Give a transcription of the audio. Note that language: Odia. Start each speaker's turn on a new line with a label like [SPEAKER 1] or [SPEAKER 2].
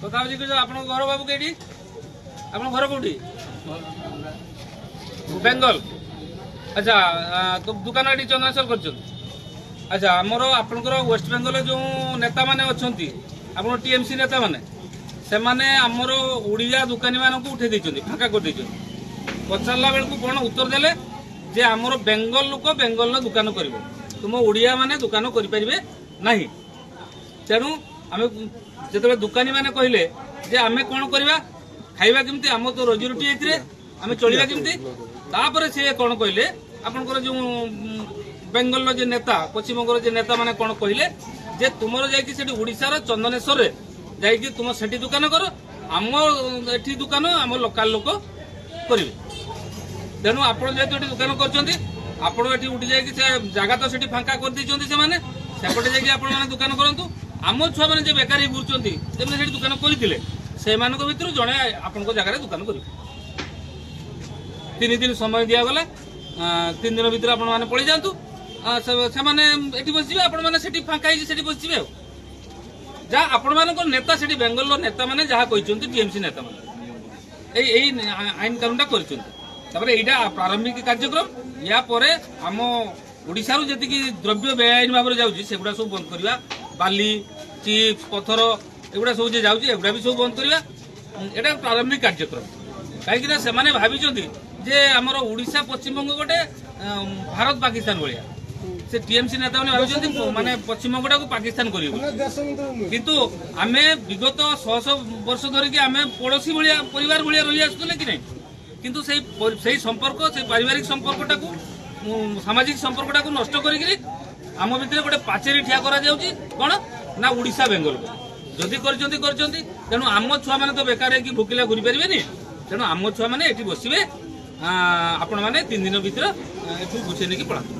[SPEAKER 1] কথা হচ্ছে କି ଆପଣଙ୍କ ଘର ବାବୁ କେଠି ଆପଣଙ୍କ ଘର କୋଉଠି ବେଙ୍ଗଲ ଆଚ୍ଛା ଦୋକାନ ଏଠି ଚନ୍ଦନେଶ୍ୱର କରିଛନ୍ତି ଆଚ୍ଛା ଆମର ଆପଣଙ୍କର ୱେଷ୍ଟ ବେଙ୍ଗଲରେ ଯେଉଁ ନେତାମାନେ ଅଛନ୍ତି ଆପଣ ଟିଏମସି ନେତାମାନେ ସେମାନେ ଆମର ଓଡ଼ିଆ ଦୋକାନୀମାନଙ୍କୁ ଉଠେଇ ଦେଇଛନ୍ତି ଫାଙ୍କା କରିଦେଇଛନ୍ତି ପଚାରିଲା ବେଳକୁ କ'ଣ ଉତ୍ତର ଦେଲେ ଯେ ଆମର ବେଙ୍ଗଲ ଲୋକ ବେଙ୍ଗଲର ଦୋକାନ କରିବ ତୁମ ଓଡ଼ିଆ ମାନେ ଦୋକାନ କରିପାରିବେ ନାହିଁ ତେଣୁ ଆମେ ଯେତେବେଳେ ଦୋକାନୀମାନେ କହିଲେ ଯେ ଆମେ କ'ଣ କରିବା ଖାଇବା କେମିତି ଆମର ତ ରୋଜିରୋଟି ଏଥିରେ ଆମେ ଚଳିବା କେମିତି ତାପରେ ସିଏ କ'ଣ କହିଲେ ଆପଣଙ୍କର ଯେଉଁ ବେଙ୍ଗଲର ଯେ ନେତା ପଶ୍ଚିମବଙ୍ଗର ଯେ ନେତାମାନେ କ'ଣ କହିଲେ ଯେ ତୁମର ଯାଇକି ସେଠି ଓଡ଼ିଶାର ଚନ୍ଦନେଶ୍ୱରରେ ଯାଇକି ତୁମ ସେଠି ଦୋକାନ କର ଆମ ଏଠି ଦୋକାନ ଆମ ଲୋକାଲ ଲୋକ କରିବେ ତେଣୁ ଆପଣ ଯେହେତୁ ଏଠି ଦୋକାନ କରୁଛନ୍ତି ଆପଣ ଏଠି ଉଠି ଯାଇକି ସେ ଜାଗା ତ ସେଠି ଫାଙ୍କା କରିଦେଇଛନ୍ତି ସେମାନେ ସେପଟେ ଯାଇକି ଆପଣମାନେ ଦୋକାନ କରନ୍ତୁ ଆମ ଛୁଆମାନେ ଯେ ବେକାର ହେଇ ବୁଲୁଛନ୍ତି ସେମାନେ ସେଠି ଦୋକାନ କରିଥିଲେ ସେମାନଙ୍କ ଭିତରୁ ଜଣେ ଆପଣଙ୍କ ଜାଗାରେ ଦୋକାନ କରିବେ 3 ଦିନ ସମୟ ଦିଆଗଲା 3 ଦିନ ଭିତରେ ଆପଣମାନେ ପଳେଇ ଯାଆନ୍ତୁ ସେମାନେ ଏଠି ବସିଯିବେ ଆପଣମାନେ ସେଠି ଫାଙ୍କା ହେଇଛି ସେଠି ବସିଯିବେ ଆଉ ଯାହା ଆପଣମାନଙ୍କ ନେତା ସେଠି ବେଙ୍ଗଲର ନେତାମାନେ ଯାହା କହିଛନ୍ତି ଟିଏମସି ନେତାମାନେ ଏଇ ଆଇନ କାନୁନଟା କରିଛନ୍ତି ତାପରେ ଏଇଟା ପ୍ରାରମ୍ଭିକ କାର୍ଯ୍ୟକ୍ରମ ୟା ପରେ ଆମ ଓଡ଼ିଶାରୁ ଯେତିକି ଦ୍ରବ୍ୟ ବେଆଇନ ଭାବରେ ଯାଉଛି ସେଗୁଡ଼ା ସବୁ ବନ୍ଦ କରିବା ବାଲି ଚିପ୍ସ ପଥର ଏଗୁଡ଼ା ସବୁ ଯେ ଯାଉଛି ଏଗୁଡ଼ା ବି ସବୁ ବନ୍ଦ କରିବା ଏଇଟା ପ୍ରାରମ୍ଭିକ କାର୍ଯ୍ୟକ୍ରମ କାହିଁକିନା ସେମାନେ ଭାବିଛନ୍ତି ଯେ ଆମର ଓଡ଼ିଶା ପଶ୍ଚିମବଙ୍ଗ ଗୋଟେ ଭାରତ ପାକିସ୍ତାନ ଭଳିଆ ସେ ଟିଏମସି ନେତାମାନେ ଭାବିଛନ୍ତି ମାନେ ପଶ୍ଚିମବଙ୍ଗଟାକୁ ପାକିସ୍ତାନ କରିବେ କିନ୍ତୁ ଆମେ ବିଗତ 100 ବର୍ଷ ଧରିକି ଆମେ ପଡ଼ୋଶୀ ଭଳିଆ ପରିବାର ଭଳିଆ ରହି ଆସୁଥିଲେ କି ନାହିଁ କିନ୍ତୁ ସେଇ ସମ୍ପର୍କ ସେଇ ପାରିବାରିକ ସମ୍ପର୍କଟାକୁ ସାମାଜିକ ସମ୍ପର୍କଟାକୁ ନଷ୍ଟ କରିକିରି ଆମ ଭିତରେ ଗୋଟେ ପାଚେରୀ ଠିଆ କରାଯାଉଛି କ'ଣ ନା ଓଡ଼ିଶା ବେଙ୍ଗଲକୁ ଯଦି କରିଛନ୍ତି ତେଣୁ ଆମ ଛୁଆମାନେ ତ ବେକାର ହେଇକି ଭୋକିଲା ଘୁରି ପାରିବେନି ତେଣୁ ଆମ ଛୁଆମାନେ ଏଠି ବସିବେ ଆପଣମାନେ 3 ଦିନ ଭିତରେ ଏଠୁ ଗୁଛେଇ ନେଇକି ପଳାନ୍ତୁ